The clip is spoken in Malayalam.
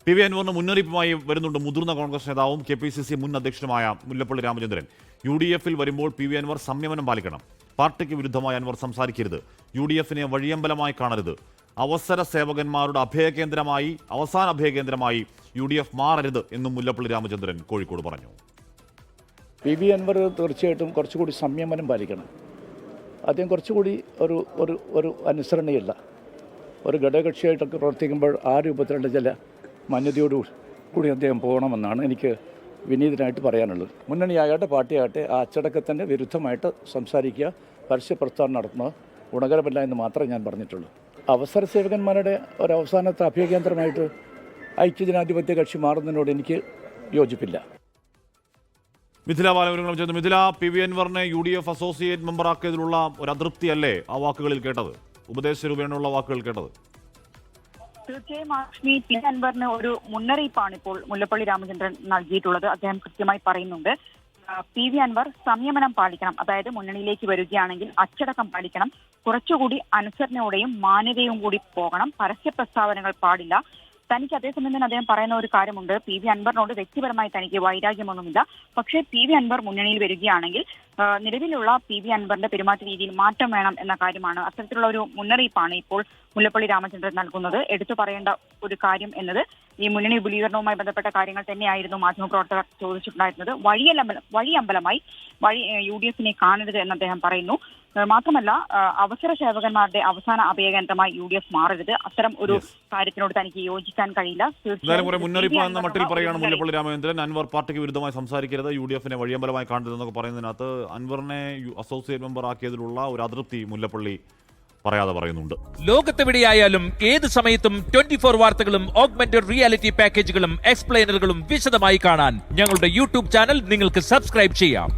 PV അൻവറിന് മുന്നറിയിപ്പുമായി വരുന്നുണ്ട് മുതിർന്ന കോൺഗ്രസ് നേതാവും KPCC മുൻ അധ്യക്ഷനുമായ മുല്ലപ്പള്ളി രാമചന്ദ്രൻ. UDF-ൽ വരുമ്പോൾ PV അൻവർ സംയമനം പാലിക്കണം. പാർട്ടിക്ക് വിരുദ്ധമായി അൻവർ സംസാരിക്കരുത്. UDF-നെ വഴിയമ്പലമായി കാണരുത്. അവസര സേവകന്മാരുടെ അവസാന അഭയകേന്ദ്രമായി UDF മാറരുത് എന്നും മുല്ലപ്പള്ളി രാമചന്ദ്രൻ കോഴിക്കോട് പറഞ്ഞു. PV അൻവർ തീർച്ചയായിട്ടും കുറച്ചുകൂടി സംയമനം പാലിക്കണം. അദ്ദേഹം കുറച്ചുകൂടി ഒരു അനുസരണയില്ല. ഒരു ഘടകകക്ഷിയായിട്ടൊക്കെ പ്രവർത്തിക്കുമ്പോൾ ആ രൂപത്തിലുള്ള ചില മാന്യതയോടുകൂടി അദ്ദേഹം പോകണമെന്നാണ് എനിക്ക് വിനീതനായിട്ട് പറയാനുള്ളത്. മുന്നണിയാകട്ടെ പാർട്ടിയാകട്ടെ ആ അച്ചടക്കത്തിൻ്റെ വിരുദ്ധമായിട്ട് സംസാരിക്കുക, പരസ്യ പ്രസ്താവന നടത്തുന്നത് ഗുണകരമല്ല എന്ന് മാത്രമേ ഞാൻ പറഞ്ഞിട്ടുള്ളൂ. അവസര സേവകന്മാരുടെ ഒരവസാനത്തെ അഭയകേന്ദ്രമായിട്ട് ഐക്യജനാധിപത്യ കക്ഷി മാറുന്നതിനോട് എനിക്ക് യോജിപ്പില്ല. മിഥില ബാലവിവരങ്ങളും ചേർന്ന്. മിഥില, PV അൻവറിനെ UDF അസോസിയേറ്റ് മെമ്പറാക്കിയതിലുള്ള ഒരു അതൃപ്തിയല്ലേ ആ വാക്കുകളിൽ കേട്ടത്? ഉപദേശ രൂപേണയുള്ള വാക്കുകൾ കേട്ടത്? തീർച്ചയായും ആഷ്മി, PV അൻവറിന് ഒരു മുന്നറിയിപ്പാണ് ഇപ്പോൾ മുല്ലപ്പള്ളി രാമചന്ദ്രൻ നൽകിയിട്ടുള്ളത്. അദ്ദേഹം കൃത്യമായി പറയുന്നുണ്ട്, PV അൻവർ സംയമനം പാലിക്കണം. അതായത് മുന്നണിയിലേക്ക് വരികയാണെങ്കിൽ അച്ചടക്കം പാലിക്കണം, കുറച്ചുകൂടി അനുസരണയോടെയും മാന്യതയും കൂടി പോകണം, പരസ്യ പ്രസ്താവനകൾ പാടില്ല. തനിക്ക് അതേസമയം തന്നെ അദ്ദേഹം പറയുന്ന ഒരു കാര്യമുണ്ട്, PV അൻവറിനോട് വ്യക്തിപരമായി തനിക്ക് വൈരാഗ്യമൊന്നുമില്ല. പക്ഷേ PV അൻവർ മുന്നണിയിൽ വരികയാണെങ്കിൽ നിലവിലുള്ള PV അൻവറിന്റെ പെരുമാറ്റ രീതിയിൽ മാറ്റം വേണം എന്ന കാര്യമാണ്. അത്തരത്തിലുള്ള ഒരു മുന്നറിയിപ്പാണ് ഇപ്പോൾ മുല്ലപ്പള്ളി രാമചന്ദ്രൻ നൽകുന്നത്. എടുത്തു പറയേണ്ട ഒരു കാര്യം എന്നത് ഈ മുന്നണി വിപുലീകരണവുമായി ബന്ധപ്പെട്ട കാര്യങ്ങൾ തന്നെയായിരുന്നു മാധ്യമപ്രവർത്തകർ ചോദിച്ചിട്ടുണ്ടായിരുന്നത്. വഴിയമ്പലമായി UDF-നെ കാണരുത് എന്ന് അദ്ദേഹം പറയുന്നു. മാത്രമല്ല, അവസര സേവകന്മാരുടെ അവസാന അഭയകേന്ദ്രമായി UDF മാറരുത്. അത്തരം ഒരു കാര്യത്തിനോട് തനിക്ക് യോജിക്കാൻ കഴിയില്ല. മുന്നറിയിപ്പ് എന്ന മട്ടിൽ പറയുകയാണ് മുല്ലപ്പള്ളി രാമചന്ദ്രൻ. അൻവർ പാർട്ടിക്ക് വിരുദ്ധമായി സംസാരിക്കരുത്, UDF-നെ വഴിയമ്പലമായി കാണരുത് എന്നൊക്കെ പറയുന്നതിനകത്ത് അൻവറിനെ അസോസിയേറ്റ് മെമ്പർ ആക്കിയതിലുള്ള ഒരു അതൃപ്തി മുല്ലപ്പള്ളി പറയാതെ പറയുന്നുണ്ട്. ലോകത്തെവിടെയായാലും ഏത് സമയത്തും 24 വാർത്തകളും ഓഗ്മെന്റഡ് റിയാലിറ്റി പാക്കേജുകളും എക്സ്പ്ലെയിനറുകളും വിശദമായി കാണാൻ ഞങ്ങളുടെ YouTube ചാനൽ നിങ്ങൾക്ക് സബ്സ്ക്രൈബ് ചെയ്യാം.